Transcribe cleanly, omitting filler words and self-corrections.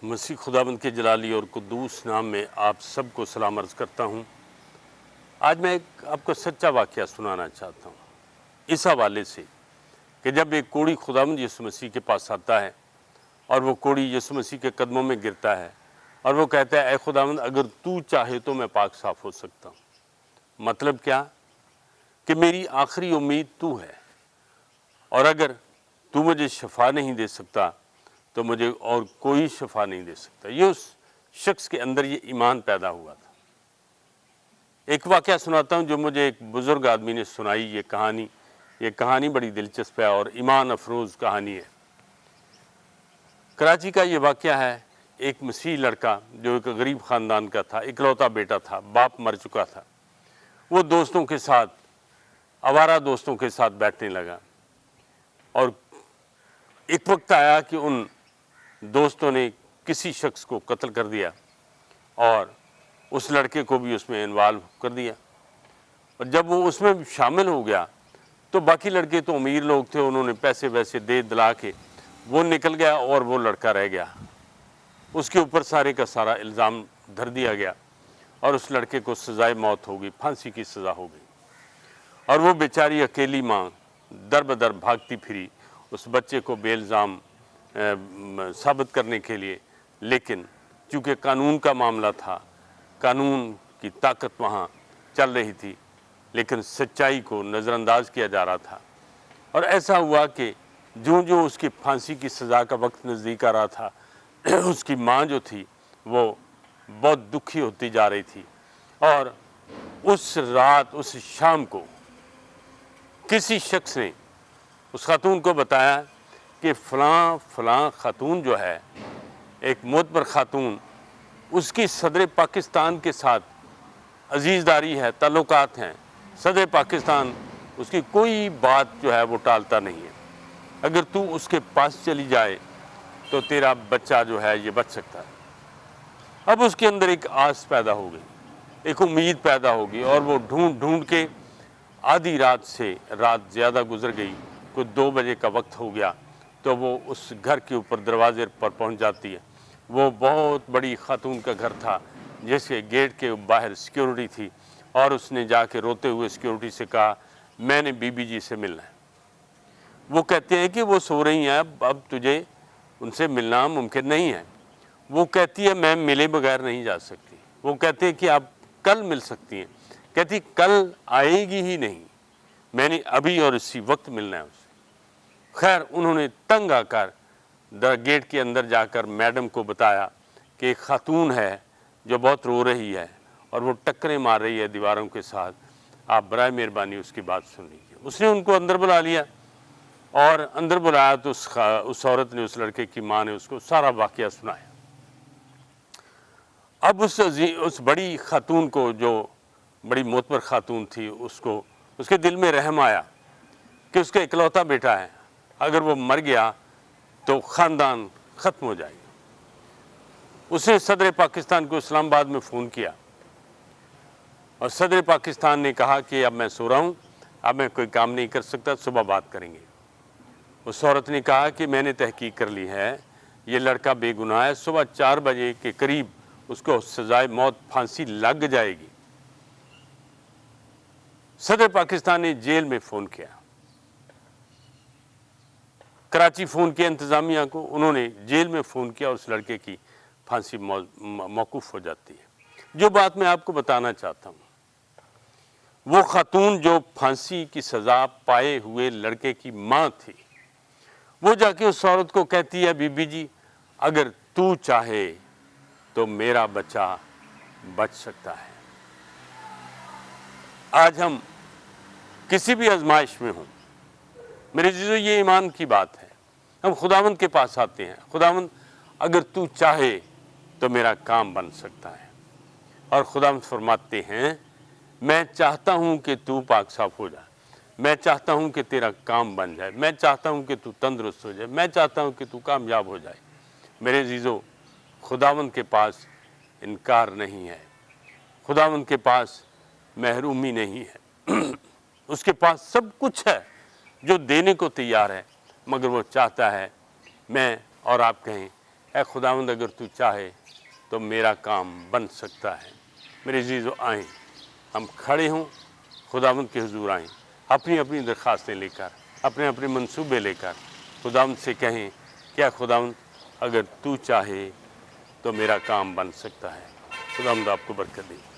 मसीह खुदाबंद के जलाली और कुद्दूस नाम में आप सबको सलाम अर्ज़ करता हूँ। आज मैं एक आपको सच्चा वाक़या सुनाना चाहता हूँ इस हवाले से कि जब एक कोढ़ी खुदाबंद यीशु मसीह के पास आता है और वो कोढ़ी यीशु मसीह के कदमों में गिरता है और वो कहता है, ऐ खुदाबंद अगर तू चाहे तो मैं पाक साफ़ हो सकता हूँ। मतलब क्या कि मेरी आखिरी उम्मीद तू है और अगर तू मुझे शफा नहीं दे सकता तो मुझे और कोई शफा नहीं दे सकता। ये उस शख्स के अंदर ये ईमान पैदा हुआ था। एक वाक़या सुनाता हूँ जो मुझे एक बुज़ुर्ग आदमी ने सुनाई। ये कहानी बड़ी दिलचस्प है और ईमान अफरोज़ कहानी है। कराची का ये वाक़या है। एक मसीही लड़का जो एक गरीब ख़ानदान का था, इकलौता बेटा था, बाप मर चुका था। वो दोस्तों के साथ, आवारा दोस्तों के साथ बैठने लगा और एक वक्त आया कि उन दोस्तों ने किसी शख्स को कत्ल कर दिया और उस लड़के को भी उसमें इन्वॉल्व कर दिया। और जब वो उसमें शामिल हो गया तो बाकी लड़के तो अमीर लोग थे, उन्होंने पैसे वैसे दे दिला के वो निकल गया और वो लड़का रह गया। उसके ऊपर सारे का सारा इल्ज़ाम धर दिया गया और उस लड़के को सज़ाए मौत हो गई, फांसी की सज़ा हो गई। और वो बेचारी अकेली माँ दर बदर भागती फिरी उस बच्चे को बेइल्ज़ाम साबित करने के लिए। लेकिन चूँकि कानून का मामला था, कानून की ताकत वहाँ चल रही थी, लेकिन सच्चाई को नज़रअंदाज किया जा रहा था। और ऐसा हुआ कि जो उसकी फांसी की सज़ा का वक्त नज़दीक आ रहा था, उसकी माँ जो थी वो बहुत दुखी होती जा रही थी। और उस रात, उस शाम को किसी शख्स ने उस खातून को बताया कि फ़लाँ खातून जो है, एक मोतबर खातून, उसकी सदर पाकिस्तान के साथ अजीज़दारी है, ताल्लुकात हैं। सदर पाकिस्तान उसकी कोई बात जो है वो टालता नहीं है। अगर तू उसके पास चली जाए तो तेरा बच्चा जो है ये बच सकता है। अब उसके अंदर एक आस पैदा हो गई, एक उम्मीद पैदा होगी और वो ढूंढ के आधी रात से रात ज़्यादा गुजर गई, कुछ 2 बजे का वक्त हो गया तो वो उस घर के ऊपर दरवाजे पर पहुंच जाती है। वो बहुत बड़ी खातून का घर था जिसके गेट के बाहर सिक्योरिटी थी और उसने जाके रोते हुए सिक्योरिटी से कहा, मैंने बीबी जी से मिलना है। वो कहते हैं कि वो सो रही हैं, अब तुझे उनसे मिलना मुमकिन नहीं है। वो कहती है, मैं मिले बगैर नहीं जा सकती। वो कहते हैं कि आप कल मिल सकती हैं। कहती कल आएगी ही नहीं, मैंने अभी और इसी वक्त मिलना है उससे। खैर उन्होंने तंग आकर गेट के अंदर जाकर मैडम को बताया कि एक खातून है जो बहुत रो रही है और वो टक्करें मार रही है दीवारों के साथ, आप बराए मेहरबानी उसकी बात सुन लीजिए। उसने उनको अंदर बुला लिया और अंदर बुलाया तो उस औरत ने, उस लड़के की माँ ने उसको सारा वाक़या सुनाया। अब उस बड़ी खातून को, जो बड़ी मोतबर खातून थी, उसके दिल में रहम आया कि उसका इकलौता बेटा है, अगर वो मर गया तो ख़ानदान ख़त्म हो जाएगा। उसने सदर पाकिस्तान को इस्लामाबाद में फ़ोन किया और सदर पाकिस्तान ने कहा कि अब मैं सो रहा हूँ, अब मैं कोई काम नहीं कर सकता, सुबह बात करेंगे। उस औरत ने कहा कि मैंने तहकीक कर ली है, ये लड़का बेगुनाह है, सुबह 4 बजे के करीब उसको सजाए मौत, फांसी लग जाएगी। सदर पाकिस्तान ने जेल में फ़ोन किया, कराची फ़ोन किया इंतज़ामिया को, उन्होंने जेल में फ़ोन किया और उस लड़के की फांसी मौकूफ़ हो जाती है। जो बात मैं आपको बताना चाहता हूँ, वो खातून जो फांसी की सज़ा पाए हुए लड़के की माँ थी, वो जाके उस औरत को कहती है, बीबी जी अगर तू चाहे तो मेरा बच्चा बच सकता है। आज हम किसी भी आजमाइश में हों, मेरे जीजो, ये ईमान की बात है। हम खुदावंद के पास आते हैं, खुदावंद अगर तू चाहे तो मेरा काम बन सकता है। और खुदावंद फरमाते हैं, मैं चाहता हूँ कि तू पाक साफ हो जाए, मैं चाहता हूँ कि तेरा काम बन जाए, मैं चाहता हूँ कि तू तंदुरुस्त हो जाए, मैं चाहता हूँ कि तू कामयाब हो जाए। मेरे जीजो, खुदावंद के पास इनकार नहीं है, खुदावंद के पास महरूमी नहीं है। उसके पास सब कुछ है जो देने को तैयार है, मगर वो चाहता है मैं और आप कहें اے خداوند اگر تو چاہے تو میرا کام بن سکتا ہے۔ میرے عزیزو آئیں، ہم کھڑے ہوں، خداوند کے حضور آئیں، اپنی اپنی درخواستیں لے کر، اپنے اپنے منصوبے لے کر خداوند سے کہیں کیا خداوند اگر تو چاہے تو میرا کام بن سکتا ہے۔ خداوند آپ کو برکت دے۔